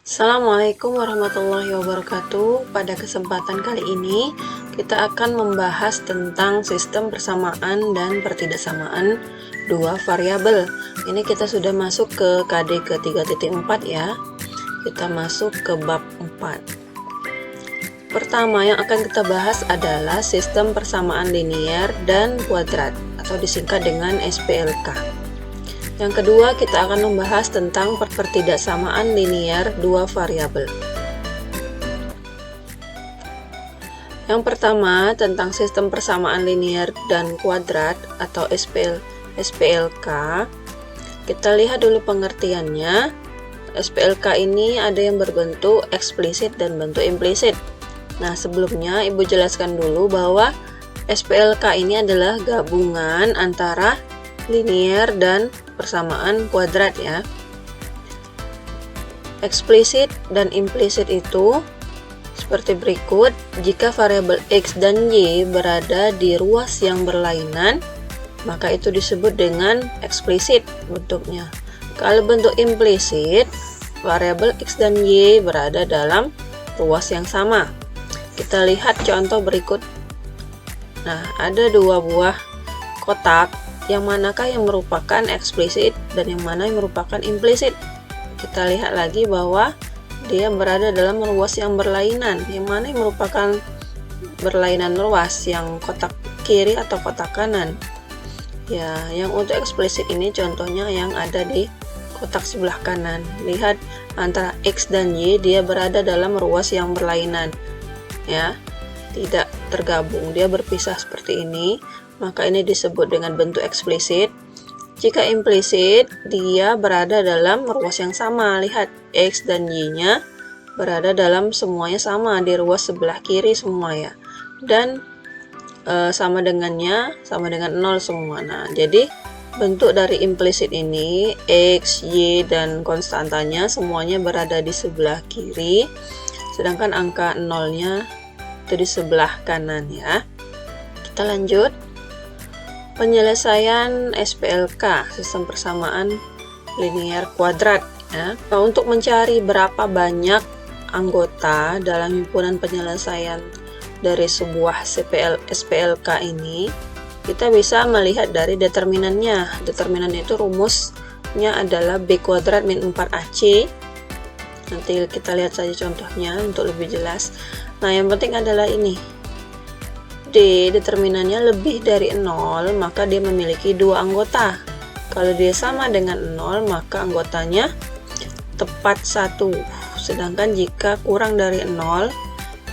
Assalamualaikum warahmatullahi wabarakatuh. Pada kesempatan kali ini kita akan membahas tentang sistem persamaan dan pertidaksamaan dua variabel. Ini kita sudah masuk ke KD ke 3.4 ya. Kita masuk ke bab 4. Pertama yang akan kita bahas adalah sistem persamaan linier dan kuadrat atau disingkat dengan SPLK. Yang kedua, kita akan membahas tentang pertidaksamaan linier dua variabel. Yang pertama, tentang sistem persamaan linier dan kuadrat atau SPLK. Kita lihat dulu pengertiannya. SPLK ini ada yang berbentuk eksplisit dan bentuk implisit. Nah, sebelumnya Ibu jelaskan dulu bahwa SPLK ini adalah gabungan antara linier dan persamaan kuadrat ya. Eksplisit dan implisit itu seperti berikut. Jika variabel X dan Y berada di ruas yang berlainan, maka itu disebut dengan eksplisit bentuknya. Kalau bentuk implisit, variabel X dan Y berada dalam ruas yang sama. Kita lihat contoh berikut. Nah, ada dua buah kotak. Yang manakah yang merupakan eksplisit dan yang mana yang merupakan implisit? Kita lihat lagi bahwa dia berada dalam ruas yang berlainan. Yang mana yang merupakan berlainan ruas, yang kotak kiri atau kotak kanan? Ya, yang untuk eksplisit ini contohnya yang ada di kotak sebelah kanan. Lihat antara X dan Y, dia berada dalam ruas yang berlainan. Ya, tidak tergabung, dia berpisah seperti ini. Maka ini disebut dengan bentuk eksplisit. Jika implisit, dia berada dalam ruas yang sama. Lihat, X dan Y-nya berada dalam semuanya sama, di ruas sebelah kiri semua ya. Dan sama dengannya, sama dengan 0 semua. Nah, jadi bentuk dari implisit ini, X, Y, dan konstantanya semuanya berada di sebelah kiri. Sedangkan angka 0-nya itu di sebelah kanan ya. Kita lanjut. Penyelesaian SPLK, sistem persamaan linier kuadrat ya. Nah, untuk mencari berapa banyak anggota dalam himpunan penyelesaian dari sebuah SPLK ini, kita bisa melihat dari determinannya. Determinan itu rumusnya adalah B kuadrat min 4AC. Nanti kita lihat saja contohnya untuk lebih jelas. Nah, yang penting adalah ini. D determinannya lebih dari 0, maka dia memiliki dua anggota. Kalau dia sama dengan 0, maka anggotanya tepat 1. Sedangkan jika kurang dari 0,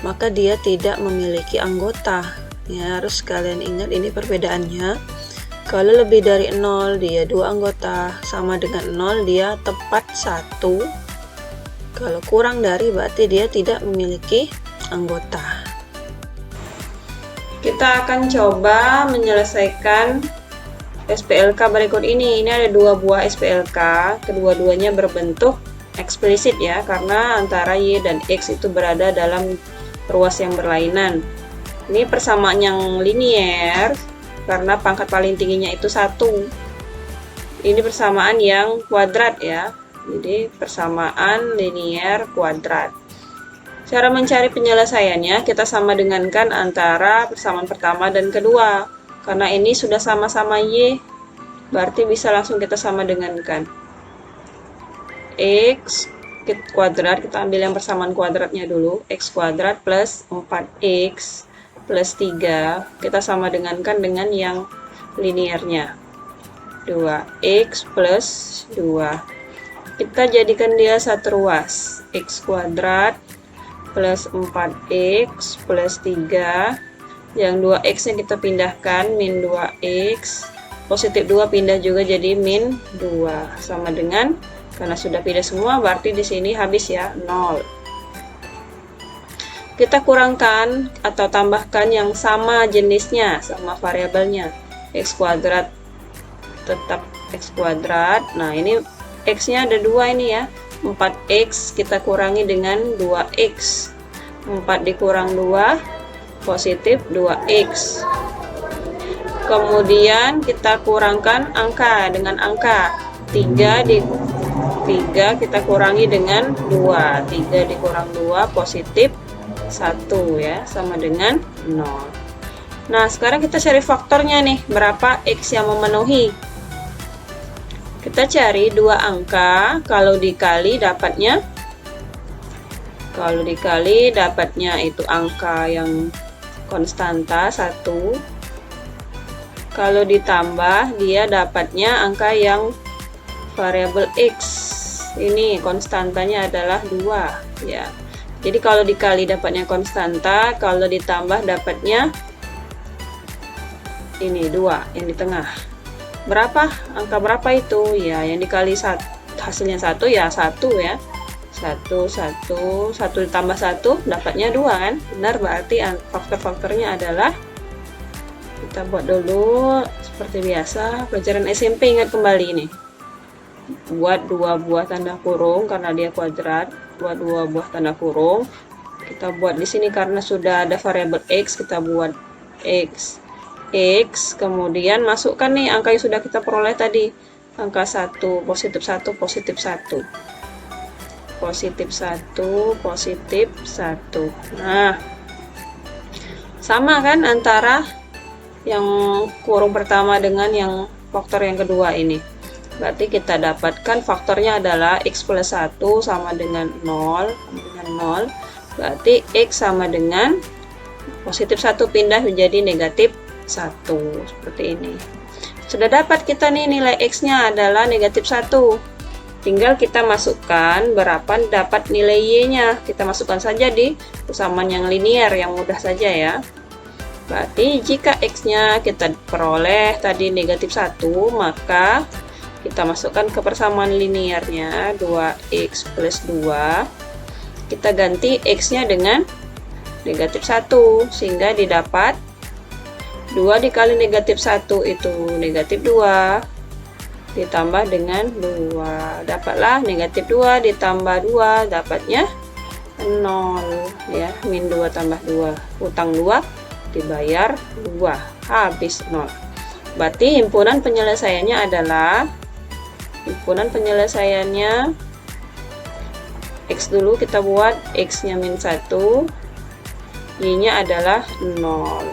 maka dia tidak memiliki anggota. Ya, harus kalian ingat ini perbedaannya. Kalau lebih dari 0, dia dua anggota. Sama dengan 0, dia tepat 1. Kalau kurang dari, berarti dia tidak memiliki anggota. Kita akan coba menyelesaikan SPLK berikut ini. Ini ada dua buah SPLK, kedua-duanya berbentuk eksplisit ya, karena antara Y dan X itu berada dalam ruas yang berlainan. Ini persamaan yang linier, karena pangkat paling tingginya itu 1. Ini persamaan yang kuadrat ya, jadi persamaan linier kuadrat. Cara mencari penyelesaiannya, kita sama dengankan antara persamaan pertama dan kedua. Karena ini sudah sama-sama Y, berarti bisa langsung kita sama dengankan. X kuadrat, kita ambil yang persamaan kuadratnya dulu. X kuadrat plus 4X plus 3. Kita sama dengankan dengan yang liniernya. 2X plus 2. Kita jadikan dia satu ruas. X kuadrat plus 4X plus 3, yang 2X nya kita pindahkan, min 2X, positif 2 pindah juga jadi min 2, sama dengan, karena sudah pindah semua, berarti di sini habis ya, 0. Kita kurangkan atau tambahkan yang sama jenisnya, sama variabelnya. X kuadrat tetap X kuadrat. Nah, ini X nya ada 2 ini ya. 4X kita kurangi dengan 2X. 4 dikurang 2, positif 2X. Kemudian kita kurangkan angka dengan angka. 3 3 kita kurangi dengan 2. 3 dikurang 2 positif 1 ya, sama dengan 0. Nah, sekarang kita cari faktornya nih, berapa X yang memenuhi. Kita cari dua angka, kalau dikali dapatnya itu angka yang konstanta 1. Kalau ditambah dia dapatnya angka yang variabel X. Ini konstantanya adalah 2 ya. Jadi kalau dikali dapatnya konstanta, kalau ditambah dapatnya ini 2 yang di tengah. Berapa? Angka berapa itu? Ya, yang dikali hasilnya 1 ya 1 ya. 1 ditambah 1 dapatnya 2 kan? Benar, berarti faktor-faktornya adalah, kita buat dulu seperti biasa pelajaran SMP, ingat kembali nih. Buat 2 buah tanda kurung karena dia kuadrat, buat 2 buah tanda kurung. Kita buat di sini karena sudah ada variabel X, kita buat X, kemudian masukkan nih angka yang sudah kita peroleh tadi, angka 1, positif 1, positif 1, positif 1, positif 1. Nah, sama kan antara yang kurung pertama dengan yang faktor yang kedua ini. Berarti kita dapatkan faktornya adalah X plus 1 sama dengan 0, berarti X sama dengan positif 1 pindah menjadi negatif 1, seperti ini. Sudah dapat kita nih nilai X-nya adalah negatif 1. Tinggal kita masukkan berapa dapat nilai Y-nya. Kita masukkan saja di persamaan yang linear, yang mudah saja ya. Berarti jika X-nya kita peroleh tadi negatif 1, maka kita masukkan ke persamaan linearnya 2X plus 2. Kita ganti X-nya dengan negatif 1, sehingga didapat 2 dikali negatif 1 itu negatif 2 ditambah dengan 2, dapatlah negatif 2 ditambah 2 dapatnya 0 ya, min 2 tambah 2, utang 2 dibayar 2, habis 0. Berarti himpunan penyelesaiannya adalah, X dulu kita buat, X nya min 1, Y nya adalah 0.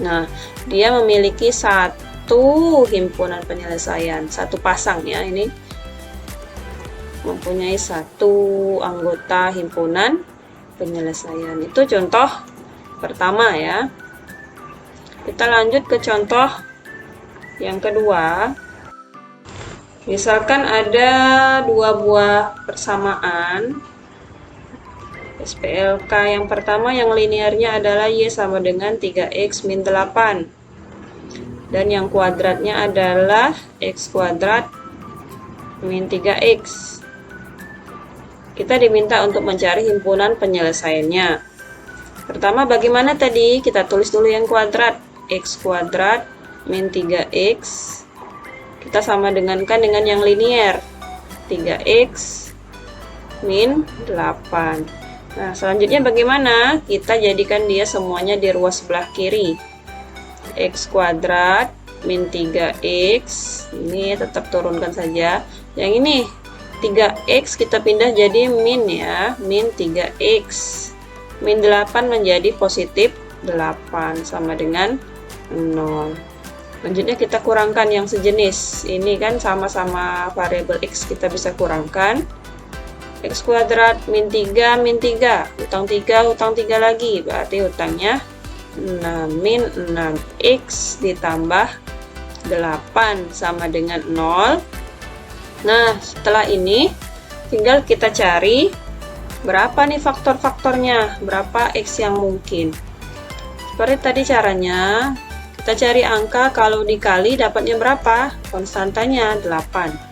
Nah, dia memiliki satu himpunan penyelesaian, satu pasang ya, ini mempunyai satu anggota himpunan penyelesaian. Itu contoh pertama ya. Kita lanjut ke contoh yang kedua. Misalkan ada 2 buah persamaan SPLK. Yang pertama yang linearnya adalah Y sama dengan 3X min 8. Dan yang kuadratnya adalah X kuadrat min 3X. Kita diminta untuk mencari himpunan penyelesaiannya. Pertama bagaimana tadi? Kita tulis dulu yang kuadrat. X kuadrat min 3X. Kita sama dengankan dengan yang linear. 3X min 8. Nah, selanjutnya bagaimana? Kita jadikan dia semuanya di ruas sebelah kiri. X kuadrat min 3X. Ini tetap turunkan saja. Yang ini 3X kita pindah jadi min ya. Min 3X. Min 8 menjadi positif 8 sama dengan 0. Selanjutnya kita kurangkan yang sejenis. Ini kan sama-sama variabel X, kita bisa kurangkan. X kuadrat min 3 min 3, utang 3 lagi, berarti utangnya 6 min 6X ditambah 8 sama dengan 0. Nah, setelah ini tinggal kita cari berapa nih faktor-faktornya, berapa X yang mungkin. Seperti tadi caranya, kita cari angka, kalau dikali dapatnya berapa? Konstantanya 8.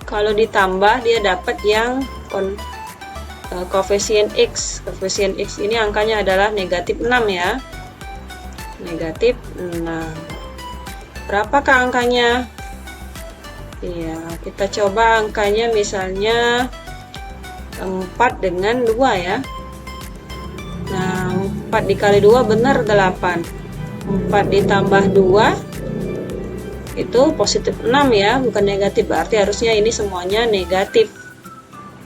Kalau ditambah dia dapat yang koefisien X. Koefisien X ini angkanya adalah negatif 6 ya. Negatif 6. Berapakah angkanya? Iya, kita coba angkanya misalnya 4 dengan 2 ya. Nah, 4 dikali 2 benar 8. 4 ditambah 2 itu positif 6 ya, bukan negatif, berarti harusnya ini semuanya negatif.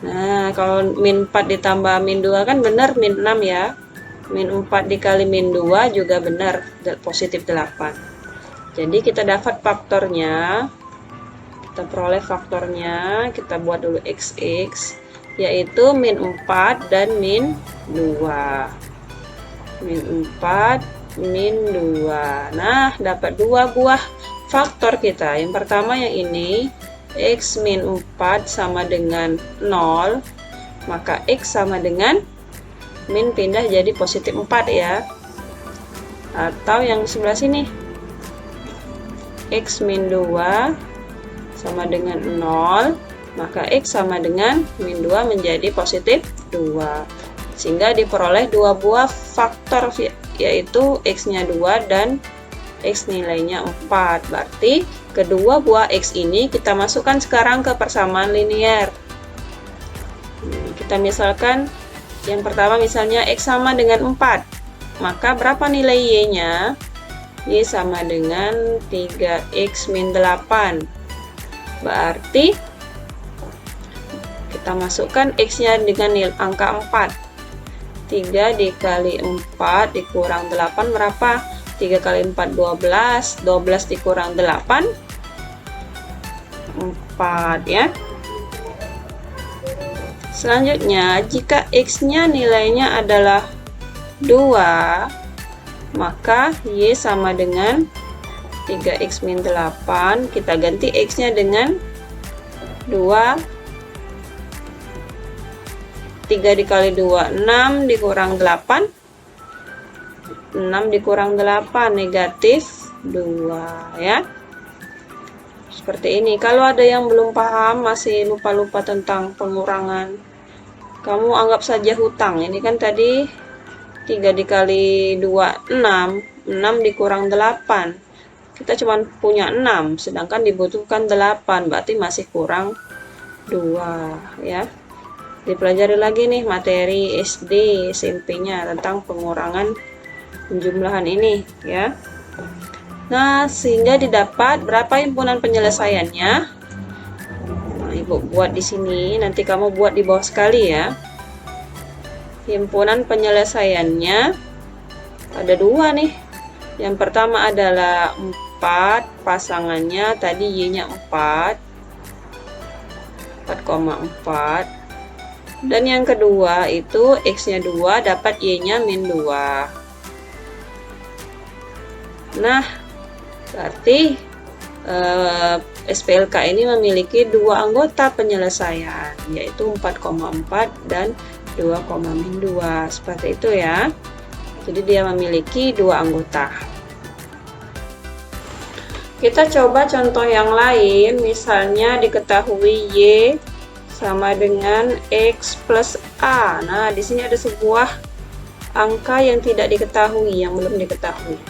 Nah, kalau min 4 ditambah min 2 kan benar min 6 ya. Min 4 dikali min 2 juga benar, positif 8. Jadi kita dapat faktornya, kita peroleh faktornya, kita buat dulu XX, yaitu min 4 dan min 2. Min 4, min 2. Nah, dapat dua buah faktor kita. Yang pertama yang ini, X min 4 sama dengan 0, maka X sama dengan min pindah jadi positif 4 ya. Atau yang sebelah sini, X min 2 sama dengan 0, maka X sama dengan min 2 menjadi positif 2. Sehingga diperoleh dua buah faktor, yaitu X-nya 2 dan X nilainya 4. Berarti kedua buah X ini kita masukkan sekarang ke persamaan linear. Kita misalkan yang pertama misalnya X sama dengan 4. Maka berapa nilai Y-nya? Y sama dengan 3X min 8. Berarti kita masukkan X-nya dengan angka 4. 3 dikali 4 dikurang 8 berapa? 3 kali 4 12, 12 dikurang 8 4 ya. Selanjutnya, jika X-nya nilainya adalah 2, maka Y sama dengan 3X min 8. Kita ganti X-nya dengan 2. 3 dikali 2, 6 dikurang 8. 6 dikurang 8, negatif 2 ya. Seperti ini. Kalau ada yang belum paham, masih lupa-lupa tentang pengurangan, kamu anggap saja hutang. Ini kan tadi 3 dikali 2, 6. 6 dikurang 8. Kita cuma punya 6, sedangkan dibutuhkan 8, berarti masih kurang 2 ya. Dipelajari lagi nih materi SD, SMP-nya tentang pengurangan penjumlahan ini ya. Nah, sehingga didapat berapa himpunan penyelesaiannya. Nah, Ibu buat di sini, nanti kamu buat di bawah sekali ya. Himpunan penyelesaiannya ada 2 nih. Yang pertama adalah 4, pasangannya tadi Y-nya 4,4. Dan yang kedua itu X-nya 2 dapat Y-nya min 2. Nah, berarti SPLK ini memiliki 2 anggota penyelesaian, yaitu 4,4 dan 2,2. Seperti itu ya. Jadi dia memiliki 2 anggota. Kita coba contoh yang lain, misalnya diketahui Y sama dengan X plus A. Nah, di sini ada sebuah angka yang tidak diketahui, yang belum diketahui.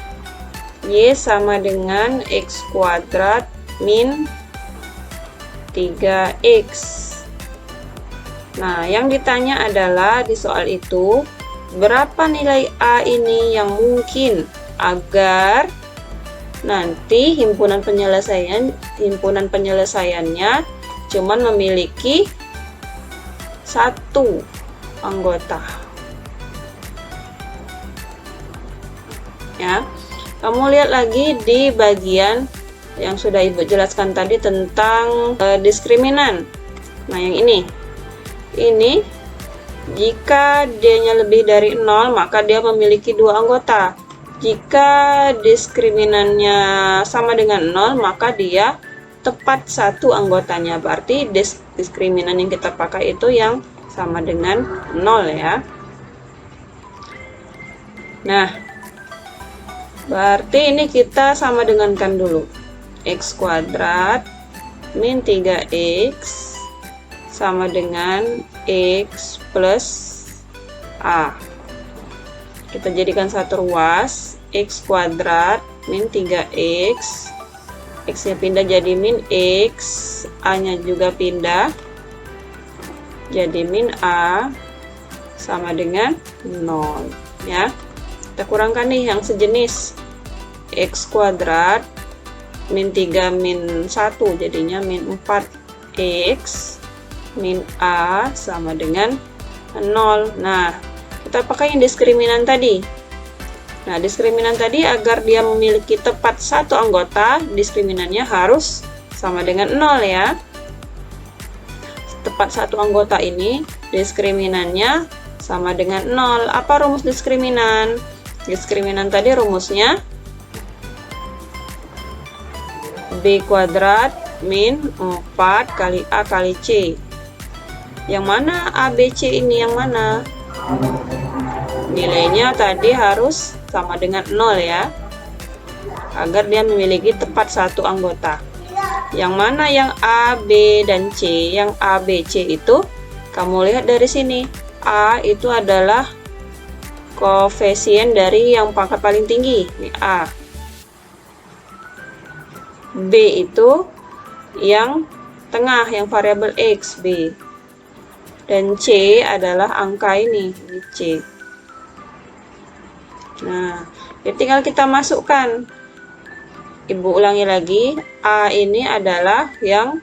Y sama dengan X kuadrat min 3X. Nah, yang ditanya adalah di soal itu, berapa nilai A ini yang mungkin agar nanti himpunan penyelesaiannya cuman memiliki 1 anggota ya. Kamu lihat lagi di bagian yang sudah Ibu jelaskan tadi tentang diskriminan. Nah, yang ini jika D-nya lebih dari 0, maka dia memiliki 2 anggota. Jika diskriminannya sama dengan 0, maka dia tepat 1 anggotanya. Berarti diskriminan yang kita pakai itu yang sama dengan 0 ya. Nah, berarti ini kita sama dengankan dulu. X kuadrat min 3X sama dengan X plus A. Kita jadikan satu ruas. X kuadrat min 3X, X-nya pindah jadi min X, A-nya juga pindah jadi min A, sama dengan 0 ya. Kita kurangkan nih yang sejenis, X kuadrat min 3 min 1, jadinya min 4x min A sama dengan 0. Nah, kita pakai yang diskriminan tadi. Nah, diskriminan tadi agar dia memiliki tepat satu anggota, diskriminannya harus sama dengan 0 ya. Tepat satu anggota ini, diskriminannya sama dengan 0. Apa rumus diskriminan? Diskriminan tadi rumusnya B kuadrat min 4 kali A kali C. Yang mana A, B, C ini yang mana? Nilainya tadi harus sama dengan 0 ya, agar dia memiliki tepat satu anggota. Yang mana yang A, B, dan C? Yang A, B, C itu kamu lihat dari sini. A itu adalah koefisien dari yang pangkat paling tinggi, ini A. B itu yang tengah, yang variabel X, B. Dan C adalah angka ini C. Nah, ya tinggal kita masukkan. Ibu ulangi lagi, A ini adalah yang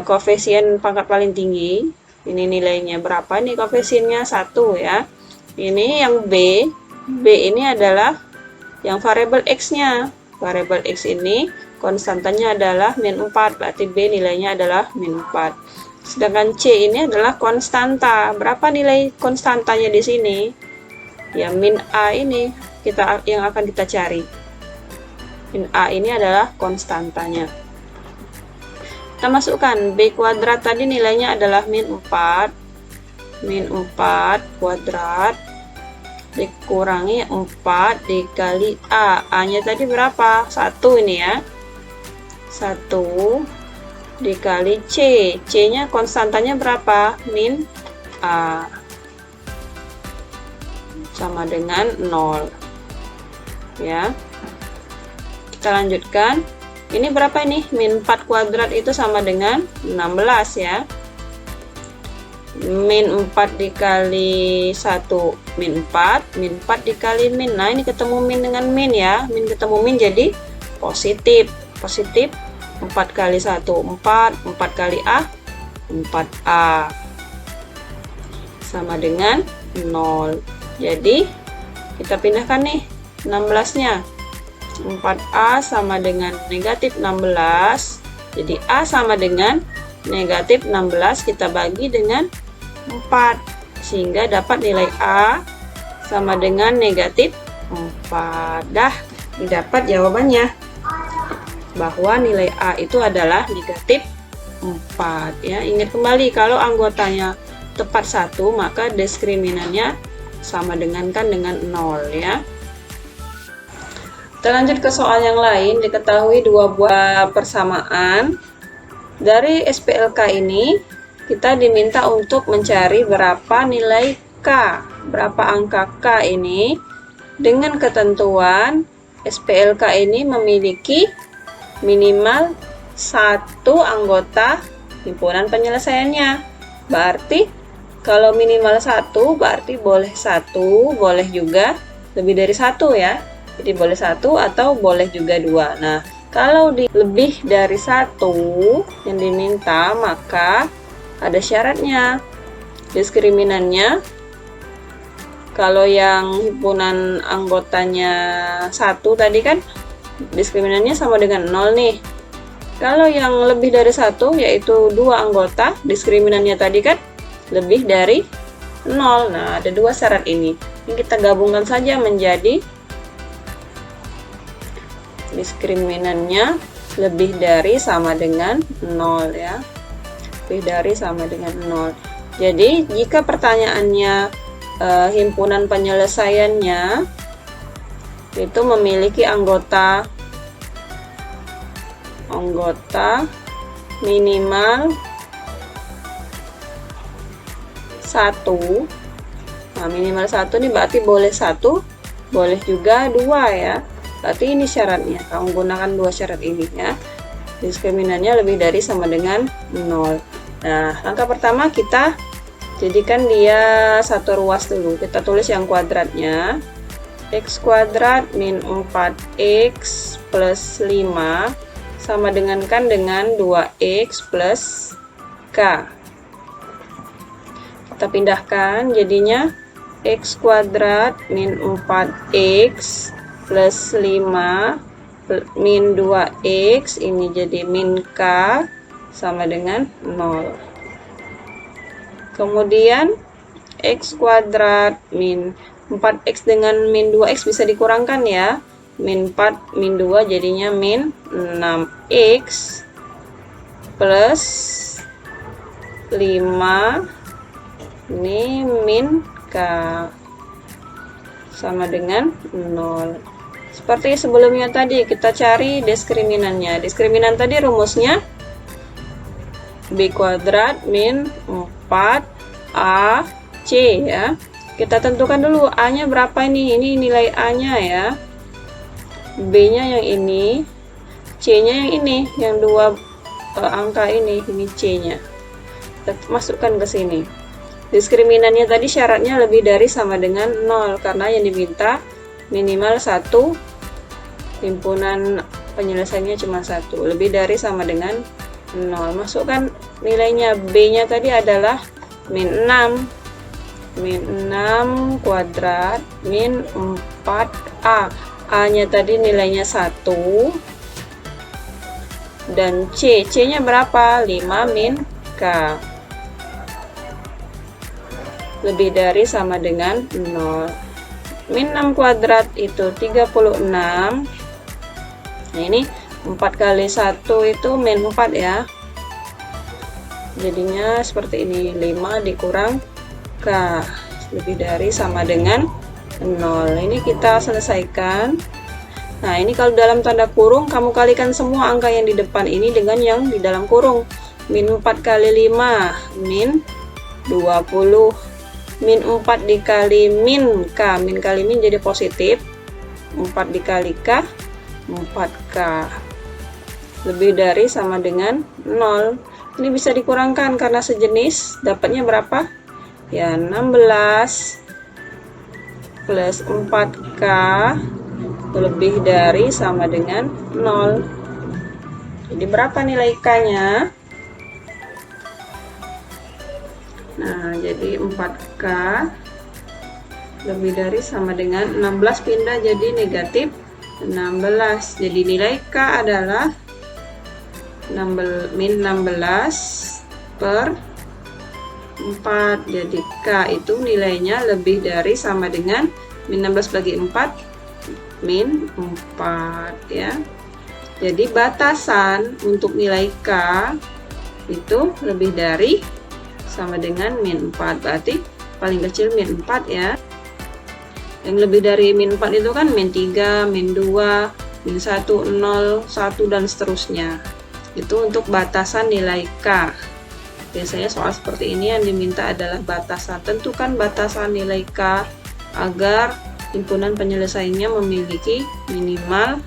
koefisien pangkat paling tinggi. Ini nilainya berapa nih koefisiennya? 1 ya. Ini yang B. B ini adalah yang variabel X-nya. Variabel X ini konstantanya adalah min 4, berarti B nilainya adalah min 4. Sedangkan C ini adalah konstanta. Berapa nilai konstantanya di sini? Ya, min A ini yang akan kita cari. Min A ini adalah konstantanya. Kita masukkan B kuadrat tadi nilainya adalah min 4. Min 4 kuadrat dikurangi 4 dikali A. A-nya tadi berapa? 1 ini ya. 1 dikali C. C-nya konstantanya berapa? Min A. Sama dengan 0. Ya. Kita lanjutkan. Ini berapa ini? Min 4 kuadrat itu sama dengan 16 ya. Min 4 dikali 1 min 4, min 4 dikali min. Nah, ini ketemu min dengan min ya. Min ketemu min jadi positif. Positif 4 kali 1 4, 4 kali A 4A sama dengan 0. Jadi kita pindahkan nih 16-nya. 4A sama dengan negatif 16. Jadi A sama dengan negatif 16 kita bagi dengan 4, sehingga dapat nilai A sama dengan negatif 4. Dah didapat jawabannya, bahwa nilai A itu adalah negatif 4 ya. Ingat kembali, kalau anggotanya tepat 1 maka diskriminannya sama dengan 0 ya. Kita lanjut ke soal yang lain. Diketahui dua buah persamaan. Dari SPLK ini kita diminta untuk mencari berapa nilai K, berapa angka K ini, dengan ketentuan SPLK ini memiliki minimal satu anggota himpunan penyelesaiannya. Berarti kalau minimal 1 berarti boleh 1, boleh juga lebih dari 1 ya. Jadi boleh 1 atau boleh juga 2. Nah, kalau lebih dari 1 yang diminta, maka ada syaratnya. Diskriminannya, kalau yang himpunan anggotanya 1 tadi kan, diskriminannya sama dengan 0 nih. Kalau yang lebih dari 1, yaitu 2 anggota, diskriminannya tadi kan lebih dari 0. Nah, ada 2 syarat ini. Ini kita gabungkan saja menjadi diskriminannya lebih dari sama dengan 0 ya. Lebih dari sama dengan 0. Jadi jika pertanyaannya himpunan penyelesaiannya itu memiliki anggota minimal 1. Nah, minimal 1 ini berarti boleh 1, boleh juga 2 ya. Berarti ini syaratnya, kamu gunakan 2 syarat ini ya. Diskriminannya lebih dari sama dengan 0. Nah, langkah pertama kita jadikan dia satu ruas dulu. Kita tulis yang kuadratnya. X kuadrat min 4x plus 5 sama dengan 2x plus K. Kita pindahkan, jadinya X kuadrat min 4x plus 5 min 2x, ini jadi min K sama dengan 0. Kemudian X kuadrat min 4x dengan min 2x bisa dikurangkan ya. Min 4 min 2 jadinya min 6x plus 5, ini min K sama dengan 0. Seperti sebelumnya tadi, kita cari diskriminannya. Diskriminan tadi rumusnya B kuadrat min 4AC ya. Kita tentukan dulu A-nya berapa ini nilai A-nya ya. B-nya yang ini, C-nya yang ini, yang dua angka ini C-nya. Kita masukkan ke sini. Diskriminannya tadi syaratnya lebih dari sama dengan 0 karena yang diminta minimal 1, himpunan penyelesaiannya cuma 1, lebih dari sama dengan 0. Masukkan nilainya. B-nya tadi adalah min 6 kuadrat min 4A. A-nya tadi nilainya 1 dan C-nya berapa? 5 min K, lebih dari sama dengan 0. Min 6 kuadrat itu 36. Nah ini 4 kali 1 itu min 4 ya. Jadinya seperti ini, 5 dikurang K, lebih dari sama dengan 0. Ini kita selesaikan. Nah ini kalau dalam tanda kurung, kamu kalikan semua angka yang di depan ini dengan yang di dalam kurung. Min 4 kali 5 min 20. Min 4 dikali min K, min kali min jadi positif, 4 dikali K 4K, lebih dari sama dengan 0. Ini bisa dikurangkan karena sejenis, dapatnya berapa? Ya 16 plus 4K lebih dari sama dengan 0. Jadi berapa nilai K-nya? Nah, jadi 4K lebih dari sama dengan 16 pindah jadi negatif 16. Jadi nilai K adalah min 16 per 4. Jadi K itu nilainya lebih dari sama dengan min 16 bagi 4 min 4 ya. Jadi batasan untuk nilai K itu lebih dari sama dengan min 4, berarti paling kecil min 4 ya. Yang lebih dari min 4 itu kan min 3, min 2, min 1, 0, 1 dan seterusnya. Itu untuk batasan nilai K. Biasanya soal seperti ini yang diminta adalah batasan. Tentukan batasan nilai K agar himpunan penyelesaiannya memiliki minimal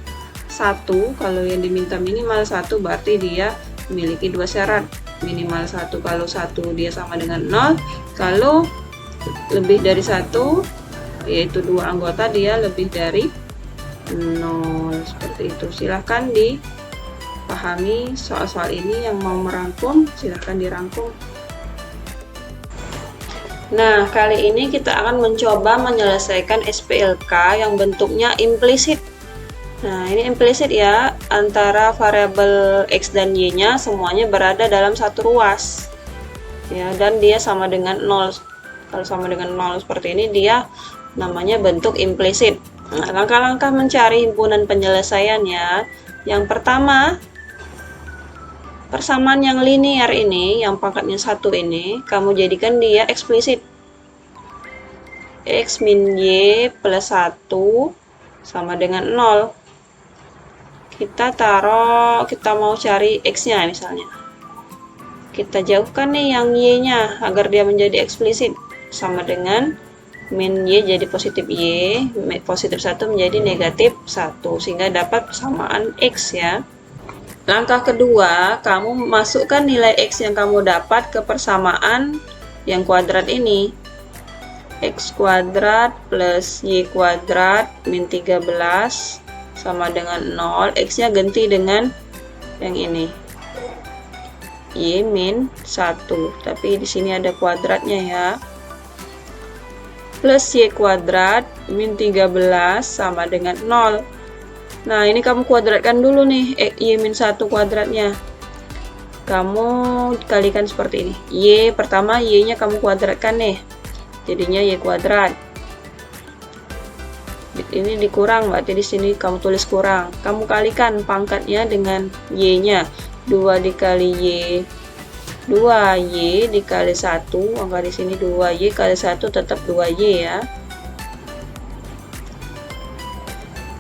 1. Kalau yang diminta minimal 1 berarti dia memiliki 2 syarat. Minimal 1 kalau 1 dia sama dengan 0, kalau lebih dari 1 yaitu 2 anggota dia lebih dari 0. Seperti itu. Silahkan dipahami soal-soal ini. Yang mau merangkum silahkan dirangkum. Nah, kali ini kita akan mencoba menyelesaikan SPLK yang bentuknya implisit. Nah, ini implisit ya, antara variabel X dan Y-nya semuanya berada dalam satu ruas. Ya, dan dia sama dengan 0. Kalau sama dengan 0 seperti ini, dia namanya bentuk implisit. Nah, langkah-langkah mencari himpunan penyelesaiannya. Yang pertama, persamaan yang linear ini, yang pangkatnya 1 ini, kamu jadikan dia eksplisit. X min Y plus 1 sama dengan 0. Kita mau cari X-nya misalnya. Kita jauhkan nih yang Y-nya agar dia menjadi eksplisit. Sama dengan min Y jadi positif Y, positif 1 menjadi negatif 1. Sehingga dapat persamaan X ya. Langkah kedua, kamu masukkan nilai X yang kamu dapat ke persamaan yang kuadrat ini. X kuadrat plus Y kuadrat min 13 sama dengan 0. X-nya ganti dengan yang ini. Y min 1. Tapi di sini ada kuadratnya ya. Plus Y kuadrat min 13 sama dengan 0. Nah, ini kamu kuadratkan dulu nih Y min 1 kuadratnya. Kamu kalikan seperti ini. Y pertama, Y-nya kamu kuadratkan nih. Jadinya Y kuadrat. Ini dikurang, berarti di sini kamu tulis kurang. Kamu kalikan pangkatnya dengan Y-nya. 2 dikali Y. 2Y dikali 1. Maka di sini 2Y kali 1 tetap 2Y ya.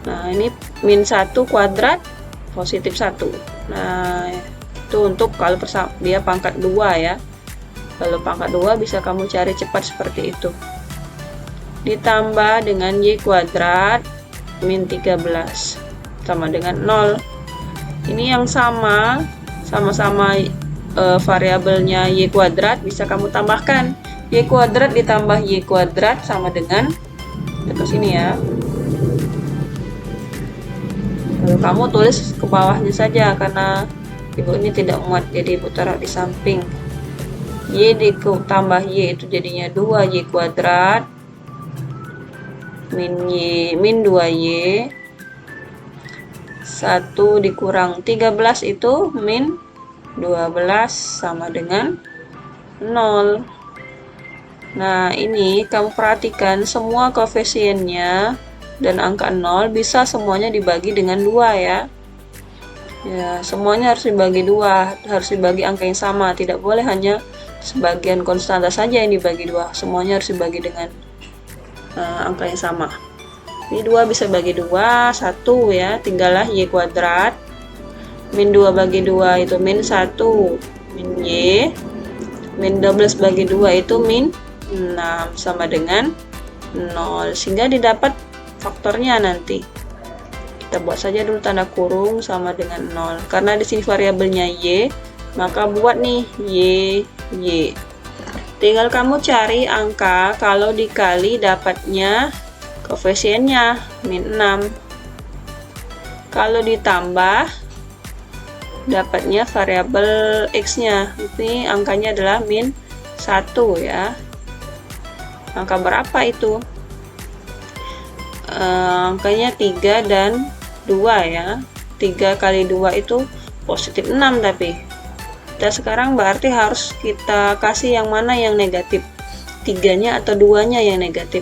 Nah, ini min 1 kuadrat positif 1. Nah, itu untuk kalau dia pangkat 2 ya. Kalau pangkat 2 bisa kamu cari cepat seperti itu. Ditambah dengan Y kuadrat min 13 sama dengan 0. Ini yang sama-sama variabelnya Y kuadrat, bisa kamu tambahkan. Y kuadrat ditambah Y kuadrat sama dengan ke sini ya. Kalau kamu tulis ke bawahnya saja karena ibu ini tidak muat, jadi ibu taruh di samping. Y ditambah Y itu jadinya 2Y kuadrat min 2Y. 1 dikurang 13 itu min 12 sama dengan 0. Nah, ini kamu perhatikan semua koefisiennya dan angka 0 bisa semuanya dibagi dengan 2 ya. Ya, semuanya harus dibagi 2, harus dibagi angka yang sama, tidak boleh hanya sebagian konstanta saja yang dibagi 2, semuanya harus dibagi dengan angka yang sama. Ini 2 bisa bagi 2, 1 ya, tinggallah Y kuadrat. Min 2 bagi 2 itu min 1, min Y. Min 12 bagi 2 itu min 6 sama dengan 0. Sehingga didapat faktornya nanti. Kita buat saja dulu tanda kurung sama dengan 0. Karena di sini variabelnya Y, maka buat nih Y. Tinggal kamu cari angka kalau dikali dapatnya koefisiennya min 6. Kalau ditambah dapatnya variabel X-nya. Ini angkanya adalah min 1 ya. Angka berapa itu? Angkanya 3 dan 2 ya. 3 kali 2 itu positif 6 tapi. Kita sekarang berarti harus kita kasih yang mana yang negatif, 3-nya atau 2-nya yang negatif.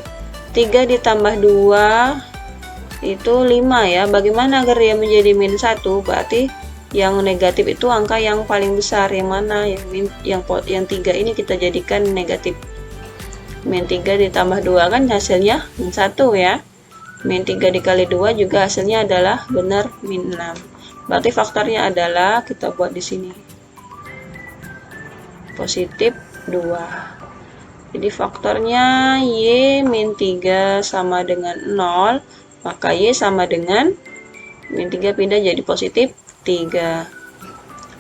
3 ditambah 2 itu 5 ya. Bagaimana agar dia menjadi min 1? Berarti yang negatif itu angka yang paling besar. Yang mana? Yang 3 ini kita jadikan negatif. Min 3 ditambah 2 kan hasilnya min 1 ya. Min 3 dikali 2 juga hasilnya adalah benar min 6. Berarti faktornya adalah, kita buat di sini, positif 2. Jadi faktornya Y min 3 sama dengan 0, maka Y sama dengan min 3 pindah jadi positif 3.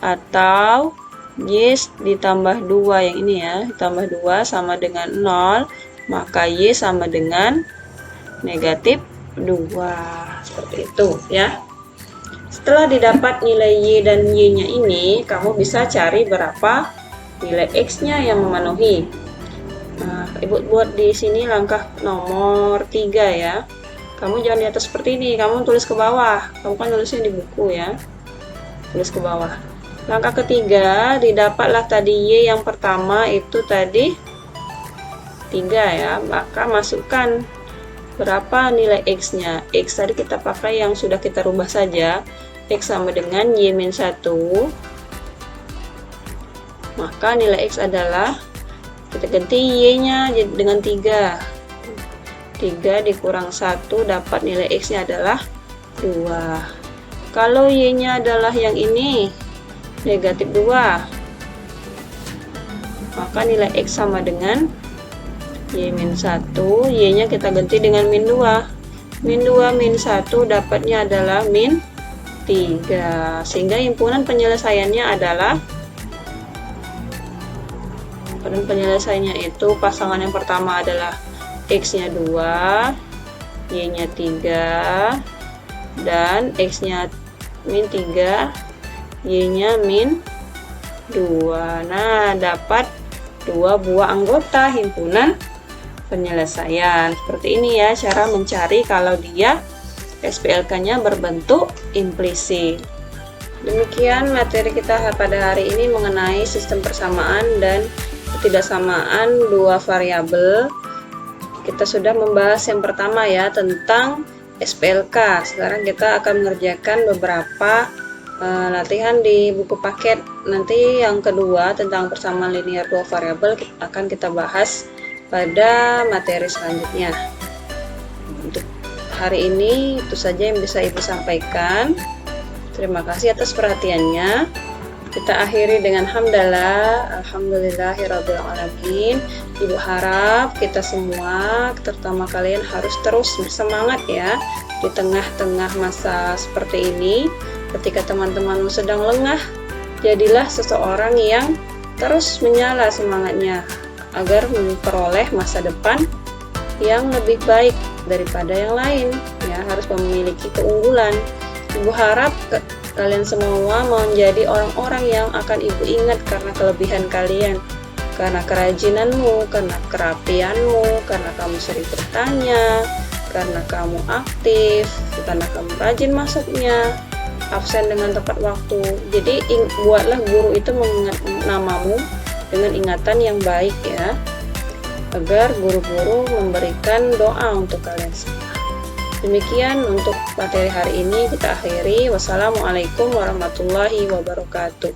Atau Y ditambah 2 yang ini ya, ditambah 2 sama dengan 0, maka Y sama dengan negatif 2. Seperti itu ya. Setelah didapat nilai Y dan Y-nya ini, kamu bisa cari berapa nilai X-nya yang memenuhi. Nah, ibu buat di sini langkah nomor 3 ya. Kamu jangan di atas seperti ini, kamu tulis ke bawah. Kamu kan tulisnya di buku ya. Tulis ke bawah. Langkah ketiga, didapatlah tadi Y yang pertama itu tadi 3 ya. Maka masukkan berapa nilai X-nya. X tadi kita pakai yang sudah kita rubah saja. X sama dengan Y min 1. Maka nilai X adalah, kita ganti Y-nya dengan 3. 3 dikurang 1 dapat nilai X-nya adalah 2. Kalau Y-nya adalah yang ini, negatif 2, maka nilai X sama dengan Y min 1. Y-nya kita ganti dengan min 2. Min 2 min 1 dapatnya adalah min 3. Sehingga himpunan penyelesaiannya adalah, penyelesaiannya itu pasangan yang pertama adalah X-nya 2, Y-nya 3, dan X-nya min 3, Y-nya min 2. Nah, dapat 2 buah anggota himpunan penyelesaian. Seperti ini ya cara mencari kalau dia SPLK-nya berbentuk implisit. Demikian materi kita pada hari ini mengenai sistem persamaan dan ketidaksamaan dua variabel. Kita sudah membahas yang pertama ya tentang SPLK. Sekarang kita akan mengerjakan beberapa latihan di buku paket. Nanti yang kedua tentang persamaan linear dua variabel akan kita bahas pada materi selanjutnya. Untuk hari ini itu saja yang bisa Ibu sampaikan. Terima kasih atas perhatiannya. Kita akhiri dengan hamdalah, alhamdulillahirabbil alamin. Ibu harap kita semua, terutama kalian harus terus bersemangat ya di tengah-tengah masa seperti ini. Ketika teman-temanmu sedang lengah, jadilah seseorang yang terus menyala semangatnya agar memperoleh masa depan yang lebih baik daripada yang lain ya, harus memiliki keunggulan. Ibu harap kalian semua menjadi orang-orang yang akan Ibu ingat karena kelebihan kalian, karena kerajinanmu, karena kerapianmu, karena kamu sering bertanya, karena kamu aktif, karena kamu rajin masuknya, absen dengan tepat waktu. Jadi buatlah guru itu mengingat namamu dengan ingatan yang baik ya, agar guru-guru memberikan doa untuk kalian semua. Demikian untuk materi hari ini kita akhiri. Wassalamualaikum warahmatullahi wabarakatuh.